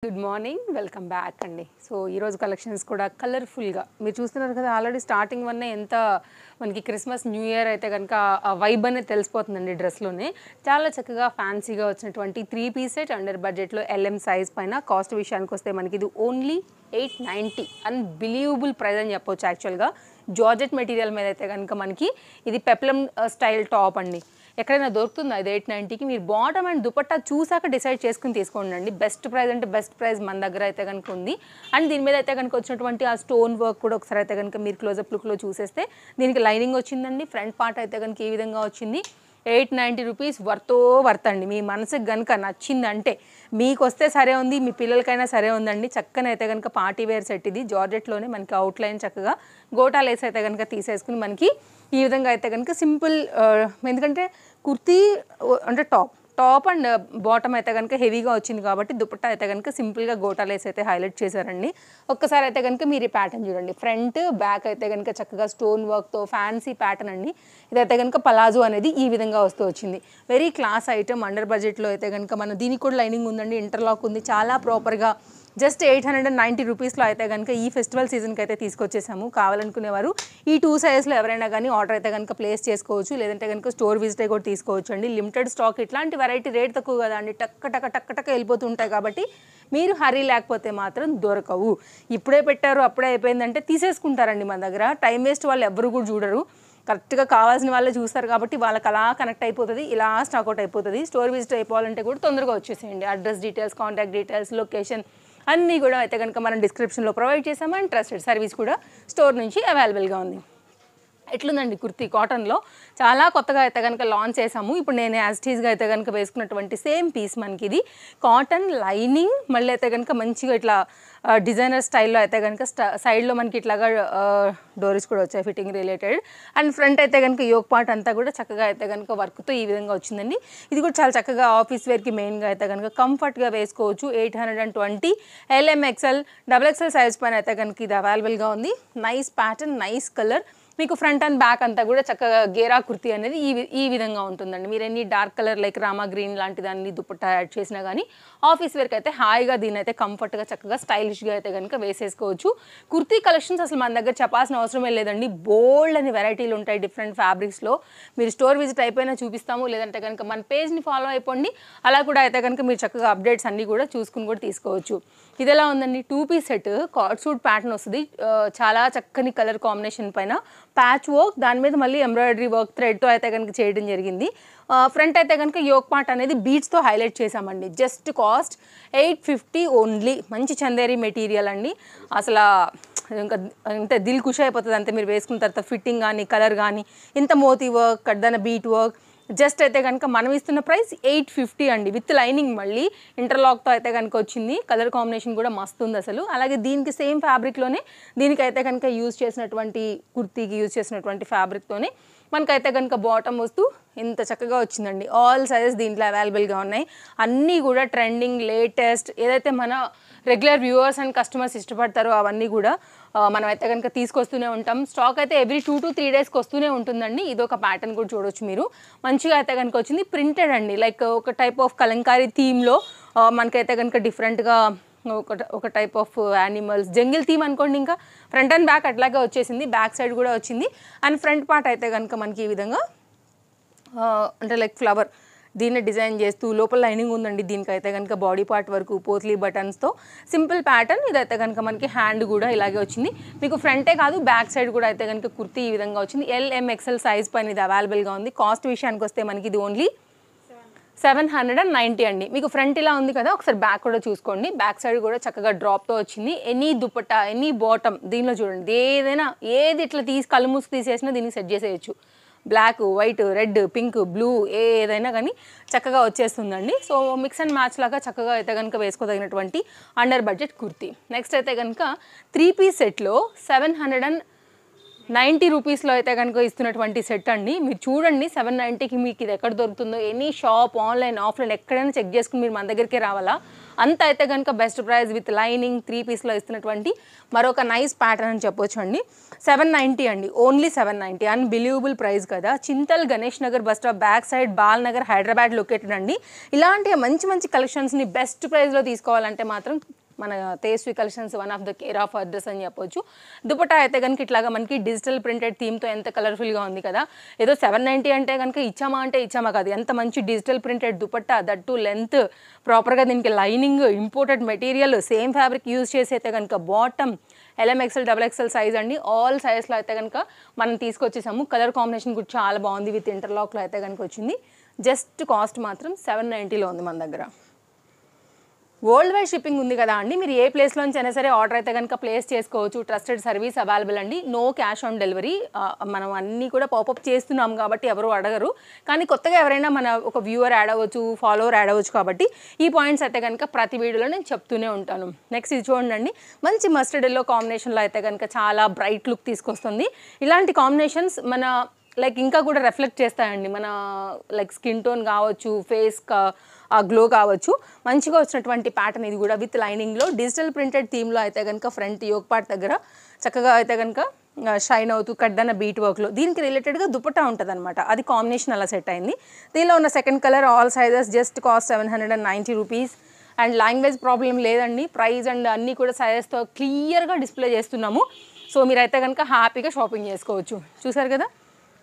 Good morning welcome back అండి. So ఈరోజు collections కూడా కలర్ఫుల్గా మీరు చూస్తున్నారు కదా. ఆల్రెడీ స్టార్టింగ్ వన్నే ఎంత మనకి క్రిస్మస్ న్యూ ఇయర్ అయితే కనుక ఆ వైబ్ అనేది తెలిసిపోతుందండి. డ్రెస్లోనే చాలా చక్కగా ఫ్యాన్సీగా వచ్చినటువంటి 3-piece సెట్ అండర్ బడ్జెట్లో LM సైజ్ పైన. కాస్ట్ విషయానికి వస్తే మనకి ఇది ఓన్లీ 890, అన్బిలీవబుల్ ప్రైస్ అని చెప్పొచ్చు. యాక్చువల్గా జార్జెట్ మెటీరియల్ మీద అయితే కనుక మనకి ఇది పెప్లం స్టైల్ టాప్ అండి. ఎక్కడైనా దొరుకుతుందా ఇది 890కి? మీరు బాటమ్ అండ్ దుపట్టా చూసాక డిసైడ్ చేసుకుని తీసుకోండి. బెస్ట్ ప్రైస్ అంటే బెస్ట్ ప్రైస్ మన దగ్గర అయితే కనుక ఉంది. అండ్ దీని మీద అయితే కనుక వచ్చినటువంటి ఆ స్టోన్ వర్క్ కూడా ఒకసారి అయితే కనుక మీరు క్లోజప్ లుక్లో చూసేస్తే దీనికి లైనింగ్ వచ్చిందండి. ఫ్రంట్ పార్ట్ అయితే కనుక ఈ విధంగా వచ్చింది. 890 రూపీస్ వర్త్ అండి. మీ మనసుకు కనుక నచ్చిందంటే మీకు వస్తే సరే ఉంది, మీ పిల్లలకైనా సరే ఉందండి. చక్కన అయితే కనుక పార్టీ వేర్ సెట్ ఇది. జార్జెట్లోనే మనకి అవుట్లైన్ చక్కగా గోటా లేస్ అయితే కనుక తీసేసుకుని మనకి ఈ విధంగా అయితే కనుక సింపుల్, ఎందుకంటే కుర్తీ అంటే టాప్ అండ్ బాటమ్ అయితే కనుక హెవీగా వచ్చింది కాబట్టి దుపట్టా అయితే కనుక సింపుల్గా గోటా లేస్ అయితే హైలైట్ చేశారండి. ఒక్కసారి అయితే కనుక మీరు ఈ ప్యాటర్న్ చూడండి. ఫ్రంట్ బ్యాక్ అయితే కనుక చక్కగా స్టోన్ వర్క్తో ఫ్యాన్సీ ప్యాటర్న్ అండి. ఇదైతే కనుక పలాజో అనేది ఈ విధంగా వస్తూ వచ్చింది. వెరీ క్లాస్ ఐటమ్ అండర్ బడ్జెట్లో అయితే కనుక మనం దీనికి కూడా లైనింగ్ ఉందండి, ఇంటర్లాక్ ఉంది. చాలా ప్రాపర్గా జస్ట్ 890 రూపీస్లో అయితే కనుక ఈ ఫెస్టివల్ సీజన్కి అయితే తీసుకొచ్చేసాము. కావాలనుకునేవారు ఈ 2 సైజెస్లో ఎవరైనా కానీ ఆర్డర్ అయితే కనుక ప్లేస్ చేసుకోవచ్చు, లేదంటే కనుక స్టోర్ విజిట్ కూడా తీసుకోవచ్చు అండి. లిమిటెడ్ స్టాక్, ఇట్లాంటి వెరైటీ రేట్ తక్కువ కదా అండి, టక్క వెళ్ళిపోతుంటాయి కాబట్టి మీరు హరీ లేకపోతే మాత్రం దొరకవు. ఇప్పుడే పెట్టారు అప్పుడే అయిపోయిందంటే తీసేసుకుంటారండి మన దగ్గర. టైం వేస్ట్ వాళ్ళు ఎవ్వరు కూడా చూడరు. కరెక్ట్గా కావాల్సిన వాళ్ళే చూస్తారు కాబట్టి వాళ్ళకి అలా కనెక్ట్ అయిపోతుంది, ఇలా స్టాక్అవుట్ అయిపోతుంది. స్టోర్ విజిట్ అయిపోవాలంటే కూడా తొందరగా వచ్చేసేయండి. Address details, contact details, location అన్నీ కూడా అయితే కనుక మనం డిస్క్రిప్షన్లో ప్రొవైడ్ చేసాము. అండ్ ట్రస్టెడ్ సర్వీస్ కూడా స్టోర్ నుంచి అవైలబుల్గా ఉంది. ఎట్లుందండి కుర్తీ కాటన్లో చాలా కొత్తగా అయితే కనుక లాంచ్ చేసాము. ఇప్పుడు నేను యాజ్ టీజ్గా అయితే కనుక వేసుకున్నటువంటి సేమ్ పీస్ మనకి ఇది కాటన్ లైనింగ్, మళ్ళీ అయితే కనుక మంచిగా ఇట్లా డిజైనర్ స్టైల్లో అయితే కనుక సైడ్లో మనకి ఇట్లాగా డోరీస్ కూడా వచ్చాయి ఫిట్టింగ్ రిలేటెడ్. అండ్ ఫ్రంట్ అయితే కనుక యోక్ పార్ట్ అంతా కూడా చక్కగా అయితే కనుక వర్క్తో ఈ విధంగా వచ్చిందండి. ఇది కూడా చాలా చక్కగా ఆఫీస్ వేర్కి మెయిన్గా అయితే కనుక కంఫర్ట్గా వేసుకోవచ్చు. 820 LM XL XXL సైజ్ పైన అయితే కనుక ఇది అవైలబుల్గా ఉంది. Nice pattern, nice colour. మీకు ఫ్రంట్ అండ్ బ్యాక్ అంతా కూడా చక్కగా గేరా కుర్తీ అనేది ఈ విధంగా ఉంటుందండి. మీరు ఎన్ని dark colour like Rama green లాంటి దాన్ని దుపట్టా యాడ్ చేసినా కానీ ఆఫీస్ వేర్కి అయితే హాయిగా దీని అయితే కంఫర్ట్గా చక్కగా స్టైలిష్గా అయితే కనుక వేసేసుకోవచ్చు. కుర్తీ కలెక్షన్స్ అసలు మన దగ్గర చెప్పాల్సిన అవసరమే లేదండి. బోల్డ్ అని వెరైటీలు ఉంటాయి డిఫరెంట్ ఫ్యాబ్రిక్స్లో. మీరు స్టోర్ విజిట్ అయిపోయినా చూపిస్తాము, లేదంటే కనుక మన పేజ్ని ఫాలో అయిపోండి. అలా కూడా అయితే కనుక మీరు చక్కగా అప్డేట్స్ అన్నీ కూడా చూసుకుని కూడా తీసుకోవచ్చు. ఇది ఎలా ఉందండి, 2-piece set card suit pattern వస్తుంది. చాలా చక్కని కలర్ కాంబినేషన్ పైన ప్యాచ్ వర్క్, దాని మీద మళ్ళీ ఎంబ్రాయిడరీ వర్క్ థ్రెడ్తో అయితే కనుక చేయడం జరిగింది. ఫ్రంట్ అయితే కనుక యోక్ పార్ట్ అనేది బీడ్స్తో హైలైట్ చేసామండి. Just cost 850 only. మంచి చందేరి మెటీరియల్ అండి. అసలు ఇంకా ఇంత దిల్ ఖుషి అయిపోతుంది అంతే మీరు వేసుకున్న తర్వాత. ఫిట్టింగ్ కానీ కలర్ కానీ ఇంత మోతీ వర్క్, కడ్దాన బీట్ వర్క్. జస్ట్ అయితే కనుక మనం ఇస్తున్న ప్రైస్ 850 అండి, విత్ లైనింగ్ మళ్ళీ ఇంటర్లాక్తో అయితే కనుక వచ్చింది. కలర్ కాంబినేషన్ కూడా మస్తు ఉంది అసలు. అలాగే దీనికి సేమ్ ఫ్యాబ్రిక్లోనే దీనికైతే కనుక యూజ్ చేసినటువంటి కుర్తీకి యూజ్ చేసినటువంటి ఫ్యాబ్రిక్తోనే మనకైతే కనుక బాటమ్ వస్తూ ఇంత చక్కగా వచ్చిందండి. ఆల్ సైజెస్ దీంట్లో అవైలబుల్గా ఉన్నాయి. అన్నీ కూడా ట్రెండింగ్, లేటెస్ట్, ఏదైతే మన రెగ్యులర్ వ్యూవర్స్ అండ్ కస్టమర్స్ ఇష్టపడతారో అవన్నీ కూడా మనం అయితే కనుక తీసుకొస్తూనే ఉంటాం. స్టాక్ అయితే ఎవ్రీ 2 to 3 డేస్కి వస్తూనే ఉంటుందండి. ఇదొక ప్యాటర్న్ కూడా చూడొచ్చు మీరు. మంచిగా అయితే కనుక వచ్చింది. ప్రింటెడ్ అండి, లైక్ ఒక టైప్ ఆఫ్ కలంకారీ థీమ్లో మనకైతే కనుక డిఫరెంట్గా ఒక type of animals jungle theme అనుకోండి. ఇంకా ఫ్రంట్ అండ్ బ్యాక్ అట్లాగే వచ్చేసింది. బ్యాక్ సైడ్ కూడా వచ్చింది. అండ్ ఫ్రంట్ పార్ట్ అయితే కనుక మనకి ఈ విధంగా అంటే లైక్ ఫ్లవర్ దీన్ని డిజైన్ చేస్తూ లోపల లైనింగ్ ఉందండి. దీనికైతే కనుక బాడీ పార్ట్ వరకు పోత్లీ బటన్స్తో సింపుల్ ప్యాటర్న్. ఇదైతే కనుక మనకి హ్యాండ్ కూడా ఇలాగే వచ్చింది. మీకు ఫ్రంటే కాదు బ్యాక్ సైడ్ కూడా అయితే కనుక కుర్తీ ఈ విధంగా వచ్చింది. LM XL సైజ్ పైన ఇది అవైలబుల్గా ఉంది. కాస్ట్ విషయానికి వస్తే మనకి ఇది ఓన్లీ 790 అండి. మీకు ఫ్రంట్ ఇలా ఉంది కదా, ఒకసారి బ్యాక్ కూడా చూసుకోండి. బ్యాక్ సైడ్ కూడా చక్కగా డ్రాప్తో వచ్చింది. ఎనీ దుపట్టా, ఎనీ బాటమ్ దీనిలో చూడండి. ఏదైనా ఏది ఇట్లా కళ్ళు మూసుకు తీసేసినా దీనికి సెట్ చేసేయచ్చు. Black, white, red, pink, blue ఏదైనా కానీ చక్కగా వచ్చేస్తుందండి. సో మిక్స్ అండ్ మ్యాచ్ లాగా చక్కగా అయితే కనుక వేసుకోదగినటువంటి అండర్ బడ్జెట్ కుర్తీ. నెక్స్ట్ అయితే కనుక 3-piece సెట్లో 90 రూపీస్లో అయితే కనుక ఇస్తున్నటువంటి సెట్ అండి. మీరు చూడండి 790కి మీకు ఇది ఎక్కడ దొరుకుతుందో, ఎనీ షాప్ ఆన్లైన్ ఆఫ్లైన్ ఎక్కడైనా చెక్ చేసుకుని మీరు మన దగ్గరికే రావాలా, అంత అయితే కనుక బెస్ట్ ప్రైస్ విత్ లైనింగ్ 3 పీస్లో ఇస్తున్నటువంటి మరొక నైస్ ప్యాటర్న్ అని చెప్పొచ్చు అండి. 790 అండి, ఓన్లీ 790. అన్బిలీవబుల్ ప్రైస్ కదా. Chintal Ganesh Nagar bus stop back side Bal Nagar Hyderabad located అండి. ఇలాంటి మంచి మంచి కలెక్షన్స్ని బెస్ట్ ప్రైస్లో తీసుకోవాలంటే మాత్రం మన Tejaswi collections one of the care of address అని చెప్పొచ్చు. దుపట్టా అయితే కనుక ఇట్లాగా మనకి డిజిటల్ ప్రింటెడ్ థీమ్తో ఎంత కలర్ఫుల్గా ఉంది కదా. ఏదో 790 అంటే కనుక ఇచ్చామా అంటే ఇచ్చామా కాదు, ఎంత మంచి digital printed dupatta, that length ప్రాపర్గా, దీనికి lining imported material, same fabric use చేసి అయితే కనుక బాటమ్ LMXL XXL సైజ్ అండి. ఆల్ సైజ్లో అయితే కనుక మనం తీసుకొచ్చేసాము. కలర్ కాంబినేషన్ కూడా చాలా బాగుంది, విత్ ఇంటర్లాక్లో అయితే కనుక వచ్చింది. జస్ట్ కాస్ట్ మాత్రం 790లో ఉంది మన దగ్గర. వరల్డ్ వైడ్ షిప్పింగ్ ఉంది కదా అండి. మీరు ఏ ప్లేస్లోంచి అయినా సరే ఆర్డర్ అయితే కనుక ప్లేస్ చేసుకోవచ్చు. ట్రస్టెడ్ సర్వీస్ అవైలబుల్ అండి. No cash on delivery. మనం అన్నీ కూడా పాపప్ చేస్తున్నాం కాబట్టి ఎవరు అడగరు. కానీ కొత్తగా ఎవరైనా మన ఒక వ్యూవర్ యాడ్ అవ్వచ్చు, ఫాలోవర్ యాడ్ అవ్వచ్చు కాబట్టి ఈ పాయింట్స్ అయితే కనుక ప్రతి వీడియోలో నేను చెప్తూనే ఉంటాను. నెక్స్ట్ ఇది చూడండి, మంచి మస్టర్డ్ ఎల్లో కాంబినేషన్లో అయితే కనుక చాలా బ్రైట్ లుక్ తీసుకొస్తుంది. ఇలాంటి కాంబినేషన్స్ మన లైక్ ఇంకా కూడా రిఫ్లెక్ట్ చేస్తాయండి. మన లైక్ స్కిన్ టోన్ కావచ్చు, ఫేస్ గ్లో కావచ్చు. మంచిగా వచ్చినటువంటి ప్యాటర్న్ ఇది కూడా విత్ లైనింగ్లో డిజిటల్ ప్రింటెడ్ థీమ్లో అయితే కనుక ఫ్రంట్ యోక్ పార్ట్ దగ్గర చక్కగా అయితే కనుక షైన్ అవుతూ కడ్డన్న బీట్ వర్క్లో దీనికి రిలేటెడ్గా దుపట్టా ఉంటుంది అనమాట. అది కాంబినేషన్ అలా సెట్ అయింది. దీనిలో ఉన్న second colour all sizes just cost 790 rupees. And language problem లేదండి. ప్రైస్ అండ్ అన్నీ కూడా సైజెస్తో క్లియర్గా డిస్ప్లే చేస్తున్నాము. సో మీరైతే కనుక హ్యాపీగా షాపింగ్ చేసుకోవచ్చు. చూసారు కదా,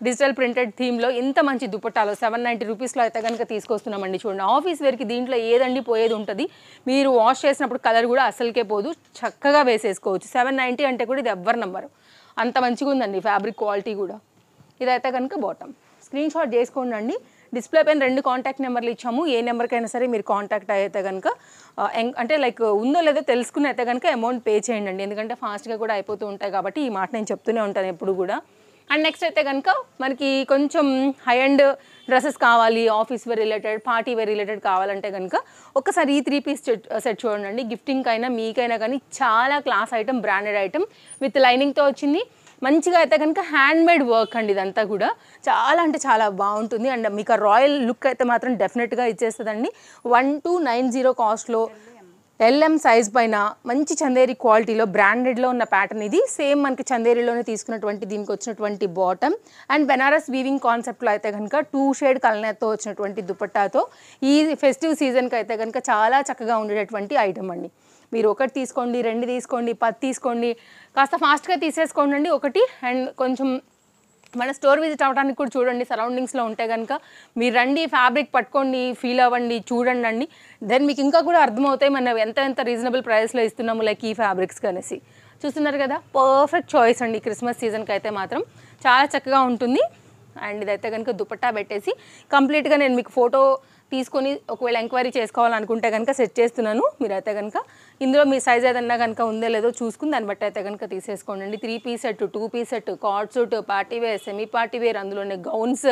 డిజిటల్ ప్రింటెడ్ థీమ్లో ఇంత మంచి దుపట్టాలో 790 రూపీస్లో అయితే కనుక తీసుకొస్తున్నామండి. చూడండి, ఆఫీస్ వేర్కి దీంట్లో ఏదండి పోయేది ఉంటుంది. మీరు వాష్ చేసినప్పుడు కలర్ కూడా అసలుకే పోదు, చక్కగా వేసేసుకోవచ్చు. 790 అంటే కూడా ఇది ఎవ్వరు నమ్మరు, అంత మంచిగా ఉందండి ఫ్యాబ్రిక్ క్వాలిటీ కూడా. ఇదైతే కనుక బాటమ్. స్క్రీన్ షాట్ చేసుకోండి. డిస్ప్లే పైన 2 కాంటాక్ట్ నెంబర్లు ఇచ్చాము. ఏ నెంబర్కైనా సరే మీరు కాంటాక్ట్ అయితే కనుక అంటే లైక్ ఉందో లేదో తెలుసుకుని అయితే కనుక అమౌంట్ పే చేయండి. ఎందుకంటే ఫాస్ట్గా కూడా అయిపోతూ ఉంటాయి కాబట్టి ఈ మాట నేను చెప్తూనే ఉంటాను ఎప్పుడు కూడా. అండ్ నెక్స్ట్ అయితే కనుక మనకి కొంచెం హై అండ్ డ్రెస్సెస్ కావాలి, office wear related, party wear related కావాలంటే కనుక ఒకసారి ఈ 3 పీస్ సెట్ చూడండి. గిఫ్టింగ్ అయినా మీకైనా కానీ చాలా class item, branded item with లైనింగ్తో వచ్చింది. మంచిగా అయితే కనుక హ్యాండ్మేడ్ వర్క్ అండి. ఇదంతా కూడా చాలా అంటే చాలా బాగుంటుంది. అండ్ మీకు ఆ రాయల్ లుక్ అయితే మాత్రం డెఫినెట్గా ఇచ్చేస్తుందండి. 1290 కాస్ట్లో LM సైజ్ పైన మంచి చందేరి క్వాలిటీలో బ్రాండెడ్లో ఉన్న ప్యాటర్న్ ఇది. సేమ్ మనకి చందేరిలోనే తీసుకున్నటువంటి దీనికి వచ్చినటువంటి బాటమ్ అండ్ బెనారస్ వీవింగ్ కాన్సెప్ట్లో అయితే కనుక 2 షేడ్ కలనేతో వచ్చినటువంటి దుపట్టాతో ఈ ఫెస్టివ్ సీజన్కి అయితే కనుక చాలా చక్కగా ఉండేటటువంటి ఐటమ్ అండి. మీరు ఒకటి తీసుకోండి, 2 తీసుకోండి, 10 తీసుకోండి, కాస్త ఫాస్ట్గా తీసేసుకోండి ఒకటి. అండ్ కొంచెం మన స్టోర్ విజిట్ అవ్వడానికి కూడా చూడండి, సరౌండింగ్స్లో ఉంటే కనుక మీరు రండి, ఫ్యాబ్రిక్ పట్టుకోండి, ఫీల్ అవ్వండి, చూడండి. దెన్ మీకు ఇంకా కూడా అర్థమవుతాయి మనం ఎంత రీజనబుల్ ప్రైస్లో ఇస్తున్నాము లైక్ ఈ ఫ్యాబ్రిక్స్ అనేసి. చూస్తున్నారు కదా, పర్ఫెక్ట్ చాయిస్ అండి. క్రిస్మస్ సీజన్కి అయితే మాత్రం చాలా చక్కగా ఉంటుంది. అండ్ ఇదైతే కనుక దుపట్టా పెట్టేసి కంప్లీట్గా నేను మీకు ఫోటో తీసుకొని ఒకవేళ ఎంక్వైరీ చేసుకోవాలనుకుంటే కనుక సెట్ చేస్తున్నాను. మీరైతే కనుక ఇందులో మీ సైజ్ ఏదన్నా కనుక ఉందో లేదో చూసుకుని దాన్ని బట్టి అయితే కనుక తీసేసుకోండి. 3 piece set, 2 piece set, card suit, party wear, semi party wear, అందులోనే గౌన్స్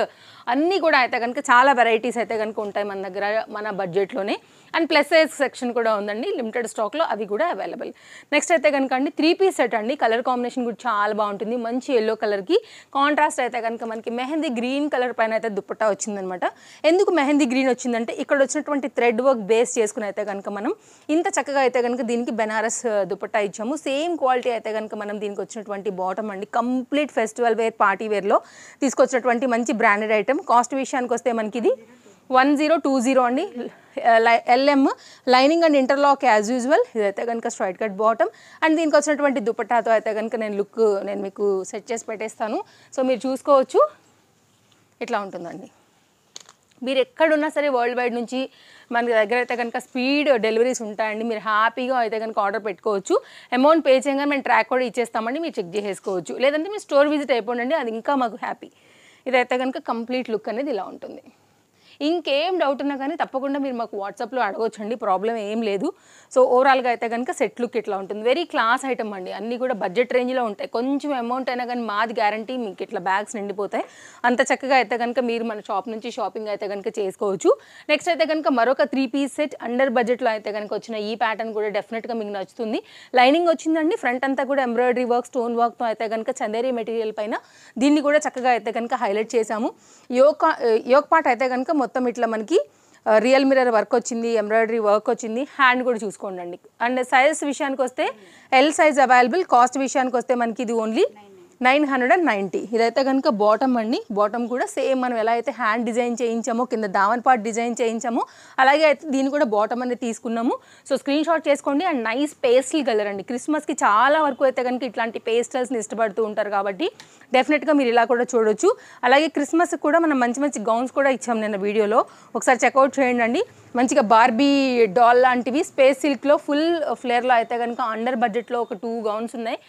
అన్నీ కూడా అయితే కనుక చాలా వెరైటీస్ అయితే కనుక ఉంటాయి మన దగ్గర మన బడ్జెట్లోనే. అండ్ ప్లస్ సైజ్ సెక్షన్ కూడా ఉందండి లిమిటెడ్ స్టాక్లో, అవి కూడా అవైలబుల్. నెక్స్ట్ అయితే కనుక అండి 3 పీస్ సెట్ అండి. కలర్ కాంబినేషన్ కూడా చాలా బాగుంటుంది. మంచి ఎల్లో కలర్కి కాంట్రాస్ట్ అయితే కనుక మనకి మెహందీ గ్రీన్ కలర్ పైన అయితే దుపట్టా వచ్చిందనమాట. ఎందుకు మెహందీ గ్రీన్ వచ్చిందంటే ఇక్కడ వచ్చినటువంటి థ్రెడ్ వర్క్ బేస్ చేసుకుని అయితే కనుక మనం ఇంత చక్కగా అయితే కనుక దీనికి బెనారస్ దుపట్టా ఇచ్చాము. సేమ్ క్వాలిటీ అయితే కనుక మనం దీనికి వచ్చినటువంటి బాటమ్ అండి. కంప్లీట్ ఫెస్టివల్ వేర్, పార్టీ వేర్లో తీసుకొచ్చినటువంటి మంచి బ్రాండెడ్ ఐటమ్. కాస్ట్ విషయానికి వస్తే మనకి ఇది 1020 అండి. LM lining and interlock as usual. ఇదైతే కనుక స్ట్రైట్ కట్ బాటమ్ అండ్ దీనికి వచ్చినటువంటి దుపట్టాతో అయితే కనుక నేను మీకు సెట్ చేసి పెట్టేస్తాను. సో మీరు చూసుకోవచ్చు, ఇట్లా ఉంటుందండి. మీరు ఎక్కడున్నా సరే వరల్డ్ వైడ్ నుంచి మన దగ్గర అయితే కనుక స్పీడ్ డెలివరీస్ ఉంటాయండి. మీరు హ్యాపీగా అయితే కనుక ఆర్డర్ పెట్టుకోవచ్చు. అమౌంట్ పే చేయగానే మేము ట్రాక్ కూడా ఇచ్చేస్తామండి, మీరు చెక్ చేసేసుకోవచ్చు. లేదంటే మీరు స్టోర్ విజిట్ అయిపోండి, అది ఇంకా మాకు హ్యాపీ. ఇదైతే కనుక కంప్లీట్ లుక్ అనేది ఇలా ఉంటుంది. ఇంకేం డౌట్ ఉన్నా కానీ తప్పకుండా మీరు మాకు వాట్సాప్లో అడగొచ్చండి, ప్రాబ్లం ఏం లేదు. సో ఓవరాల్గా అయితే కనుక సెట్ లుక్ ఇట్లా ఉంటుంది. వెరీ క్లాస్ ఐటమ్ అండి, అన్నీ కూడా బడ్జెట్ రేంజ్లో ఉంటాయి. కొంచెం అమౌంట్ అయినా కానీ మాది గ్యారంటీ మీకు ఇట్లా బ్యాగ్స్ నిండిపోతాయి. అంత చక్కగా అయితే కనుక మీరు మన షాప్ నుంచి షాపింగ్ అయితే కనుక చేసుకోవచ్చు. నెక్స్ట్ అయితే కనుక మరొక 3 పీస్ సెట్ అండర్ బడ్జెట్లో అయితే కనుక వచ్చిన ఈ ప్యాటర్న్ కూడా డెఫినెట్గా మీకు నచ్చుతుంది. లైనింగ్ వచ్చిందండి, ఫ్రంట్ అంతా కూడా ఎంబ్రాయిడరీ వర్క్, స్టోన్ వర్క్తో అయితే కనుక చందేరి మెటీరియల్ పైన దీన్ని కూడా చక్కగా అయితే కనుక హైలైట్ చేశాము. యోక్ పార్ట్ అయితే కనుక మొత్తం ఇట్లా మనకి రియల్ మిర్రర్ వర్క్ వచ్చింది, ఎంబ్రాయిడరీ వర్క్ వచ్చింది. హ్యాండ్ కూడా చూసుకోండి. అండ్ సైజ్ విషయానికి వస్తే ఎల్ సైజ్ అవైలబుల్. కాస్ట్ విషయానికి వస్తే మనకి ఇది ఓన్లీ 990. ఇదైతే కనుక బాటమ్ అండి. బాటమ్ కూడా సేమ్ మనం ఎలా అయితే హ్యాండ్ డిజైన్ చేయించామో, కింద దావన్ పార్ట్ డిజైన్ చేయించామో, అలాగే అయితే దీన్ని కూడా బాటమ్ అనేది తీసుకున్నాము. సో స్క్రీన్ షాట్ చేసుకోండి. అండ్ నైస్ పేస్టల్ కలర్ అండి. క్రిస్మస్కి చాలా వరకు అయితే కనుక ఇట్లాంటి పేస్టల్స్ని ఇష్టపడుతూ ఉంటారు కాబట్టి డెఫినెట్గా మీరు ఇలా కూడా చూడొచ్చు. అలాగే క్రిస్మస్కి కూడా మనం మంచి మంచి గౌన్స్ కూడా ఇచ్చాము నిన్న వీడియోలో, ఒకసారి చెక్అవుట్ చేయండి. మంచిగా బార్బీ డాల్ లాంటివి స్పేస్ సిల్క్లో ఫుల్ ఫ్లేర్లో అయితే కనుక అండర్ బడ్జెట్లో ఒక 2 గౌన్స్ ఉన్నాయి.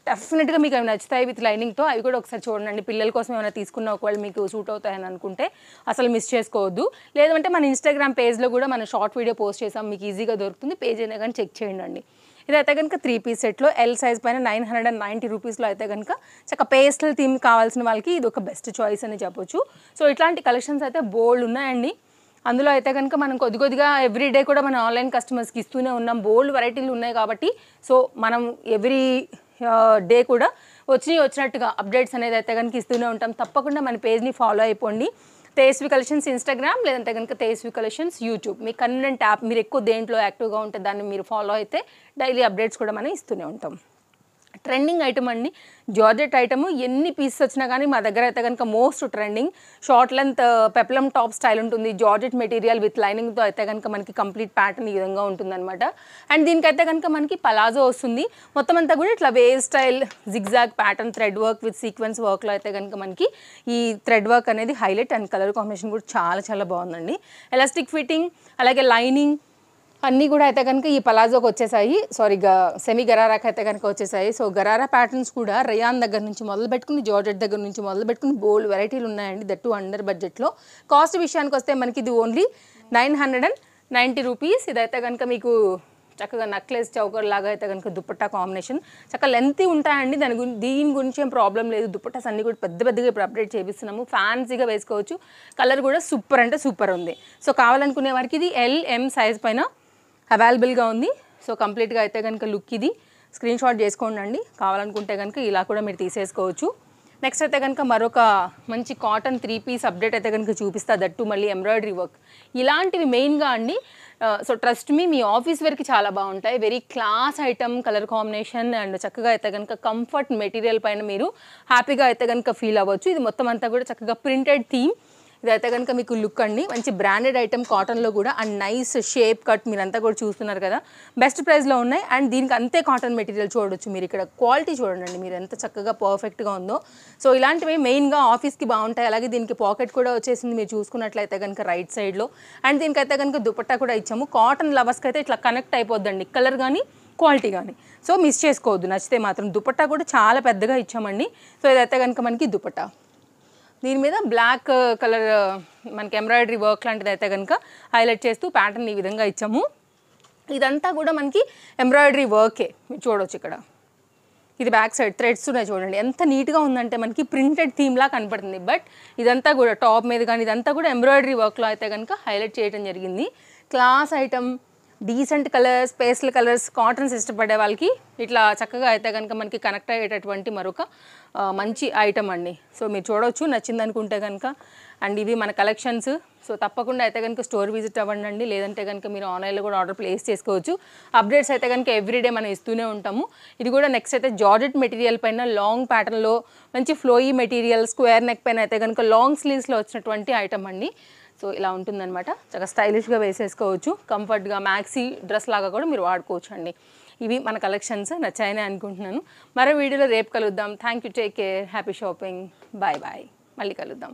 డెఫినెట్గా మీకు అవి నచ్చుతాయి విత్ లైనింగ్తో. అవి కూడా ఒకసారి చూడండి. పిల్లల కోసం ఏమైనా తీసుకున్న ఒకవేళ మీకు సూట్ అవుతాయని అనుకుంటే అసలు మిస్ చేసుకోవద్దు. లేదంటే మన ఇన్స్టాగ్రామ్ పేజ్లో కూడా మనం షార్ట్ వీడియో పోస్ట్ చేసాం, మీకు ఈజీగా దొరుకుతుంది. పేజ్ అయినా కానీ చెక్ చేయండి. ఇదైతే కనుక 3 పీస్ సెట్లో ఎల్ సైజ్ పైన 990 రూపీస్లో అయితే కనుక చక్క పేస్టల్ థీమ్ కావాల్సిన వాళ్ళకి ఇది ఒక బెస్ట్ చాయిస్ అని చెప్పొచ్చు. సో ఇట్లాంటి కలెక్షన్స్ అయితే బోల్డ్ ఉన్నాయండి. అందులో అయితే కనుక మనం కొద్దిగా ఎవ్రీడే కూడా మన ఆన్లైన్ కస్టమర్స్కి ఇస్తూనే ఉన్నాం. బోల్డ్ వెరైటీలు ఉన్నాయి కాబట్టి సో మనం ఎవ్రీ డే కూడా వచ్చినట్టుగా అప్డేట్స్ అనేది అయితే కనుక ఇస్తూనే ఉంటాం. తప్పకుండా మన పేజ్ని ఫాలో అయిపోండి. తేజస్వి కలెక్షన్స్ ఇన్స్టాగ్రామ్, లేదంటే కనుక తేజస్వి కలెక్షన్స్ యూట్యూబ్. మీ కన్వీనియంట్ యాప్, మీరు ఎక్కువ దేంట్లో యాక్టివ్గా ఉంటే దాన్ని మీరు ఫాలో అయితే డైలీ అప్డేట్స్ కూడా మనం ఇస్తూనే ఉంటాం. ట్రెండింగ్ ఐటమ్ అండి, జార్జెట్ ఐటమ్. ఎన్ని పీసెస్ వచ్చినా కానీ మా దగ్గర అయితే కనుక most trending short length peplum top style ఉంటుంది. జార్జెట్ మెటీరియల్ విత్ లైనింగ్తో అయితే కనుక మనకి కంప్లీట్ ప్యాటర్న్ ఈ విధంగా ఉంటుందన్నమాట. అండ్ దీనికైతే కనుక మనకి పలాజో వస్తుంది. మొత్తం అంతా కూడా ఇట్లా wave style zigzag pattern thread work with sequence వర్క్లో అయితే కనుక మనకి ఈ థ్రెడ్ వర్క్ అనేది హైలైట్. అండ్ కలర్ కాంబినేషన్ కూడా చాలా చాలా బాగుందండి. ఎలాస్టిక్ ఫిట్టింగ్ అలాగే లైనింగ్ అన్నీ కూడా అయితే కనుక ఈ పలాజోకి వచ్చేసాయి. సెమీ గరారాకి అయితే కనుక వచ్చేసాయి. సో గరారా ప్యాటర్న్స్ కూడా రయాన్ దగ్గర నుంచి మొదలు పెట్టుకుని, జార్జెట్ దగ్గర నుంచి మొదలు పెట్టుకుని బోల్డ్ వెరైటీలు ఉన్నాయండి. దట్టు అండర్ బడ్జెట్లో. కాస్ట్ విషయానికి వస్తే మనకి ఇది ఓన్లీ 990 రూపీస్. ఇదైతే కనుక మీకు చక్కగా నక్లెస్ చౌకర్ లాగా అయితే కనుక దుప్పట్టా కాంబినేషన్ చక్కగా లెంతీ ఉంటాయండి. దీని గురించి ఏం ప్రాబ్లం లేదు. దుప్పట్టాస్ అన్నీ కూడా పెద్దగా ఇప్పుడు అప్డేట్ చేపిస్తున్నాము. ఫ్యాన్సీగా వేసుకోవచ్చు. కలర్ కూడా సూపర్ అంటే సూపర్ ఉంది. సో కావాలనుకునే వారికి ఇది LM సైజ్ పైన అవైలబుల్గా ఉంది. సో కంప్లీట్గా అయితే కనుక లుక్ ఇది. స్క్రీన్ షాట్ చేసుకోండి. కావాలనుకుంటే కనుక ఇలా కూడా మీరు తీసేసుకోవచ్చు. నెక్స్ట్ అయితే కనుక మరొక మంచి కాటన్ 3 పీస్ అప్డేట్ అయితే కనుక చూపిస్తా. దట్టు మళ్ళీ ఎంబ్రాయిడరీ వర్క్. ఇలాంటివి మెయిన్గా అండి. సో ట్రస్ట్ మీ ఆఫీస్ వేర్కి చాలా బాగుంటాయి. Very class item, colour combination and చక్కగా అయితే కనుక కంఫర్ట్ మెటీరియల్ పైన మీరు హ్యాపీగా అయితే కనుక ఫీల్ అవ్వచ్చు. ఇది మొత్తం అంతా కూడా చక్కగా ప్రింటెడ్ థీమ్. ఇదైతే కనుక మీకు లుక్ అండి. మంచి బ్రాండెడ్ ఐటమ్ కాటన్లో కూడా అండ్ నైస్ షేప్ కట్ మీరంతా కూడా చూస్తున్నారు కదా, బెస్ట్ ప్రైస్లో ఉన్నాయి. అండ్ దీనికి అంతే కాటన్ మెటీరియల్ చూడొచ్చు మీరు. ఇక్కడ క్వాలిటీ చూడండి మీరు ఎంత చక్కగా పర్ఫెక్ట్గా ఉందో. సో ఇలాంటివి మెయిన్గా ఆఫీస్కి బాగుంటాయి. అలాగే దీనికి పాకెట్ కూడా వచ్చేసింది మీరు చూసుకున్నట్లయితే కనుక రైట్ సైడ్లో. అండ్ దీనికైతే కనుక దుపట్టా కూడా ఇచ్చాము. కాటన్ లవర్స్కి అయితే ఇట్లా కనెక్ట్ అయిపోద్దండి, కలర్ కానీ క్వాలిటీ కానీ. సో మిస్ చేసుకోవద్దు, నచ్చితే మాత్రం. దుపట్టా కూడా చాలా పెద్దగా ఇచ్చామండి. సో ఇదైతే కనుక మనకి దుపట్టా. దీని మీద బ్లాక్ కలర్ మనకి ఎంబ్రాయిడరీ వర్క్ లాంటిది అయితే కనుక హైలైట్ చేస్తూ ప్యాటర్న్ ఈ విధంగా ఇచ్చాము. ఇదంతా కూడా మనకి ఎంబ్రాయిడరీ వర్కే మీరు చూడవచ్చు. ఇక్కడ ఇది బ్యాక్ సైడ్ థ్రెడ్స్ ఉన్నాయి చూడండి, ఎంత నీట్గా ఉందంటే మనకి ప్రింటెడ్ థీమ్లా కనపడుతుంది. బట్ ఇదంతా కూడా టాప్ మీద కానీ ఇదంతా కూడా ఎంబ్రాయిడరీ వర్క్లో అయితే కనుక హైలైట్ చేయడం జరిగింది. Class item, decent colours, pastel colours, cottons ఇష్టపడే వాళ్ళకి ఇట్లా చక్కగా అయితే కనుక మనకి కనెక్ట్ అయ్యేటటువంటి మరొక మంచి ఐటమ్ అండి. సో మీరు చూడవచ్చు నచ్చింది అనుకుంటే కనుక. అండ్ ఇవి మన కలెక్షన్స్. సో తప్పకుండా అయితే కనుక స్టోర్ విజిట్ అవ్వండి. లేదంటే కనుక మీరు ఆన్లైన్లో కూడా ఆర్డర్ ప్లేస్ చేసుకోవచ్చు. అప్డేట్స్ అయితే కనుక ఎవ్రీడే మనం ఇస్తూనే ఉంటాము. ఇది కూడా నెక్స్ట్ అయితే జార్జెట్ మెటీరియల్ పైన లాంగ్ ప్యాటర్న్లో మంచి ఫ్లోయీ మెటీరియల్, స్క్వేర్ నెక్ పైన అయితే కనుక లాంగ్ స్లీవ్స్లో వచ్చినటువంటి ఐటమ్ అండి. సో ఇలా ఉంటుందన్నమాట. చాలా స్టైలిష్గా వేసేసుకోవచ్చు. కంఫర్ట్గా మ్యాక్సీ డ్రెస్ లాగా కూడా మీరు వాడుకోవచ్చు అండి. ఇవి మన కలెక్షన్స్. నచ్చాయని అనుకుంటున్నాను. మరో వీడియోలో రేపు కలుద్దాం. Thank you, take care, happy shopping, bye bye. మళ్ళీ కలుద్దాం.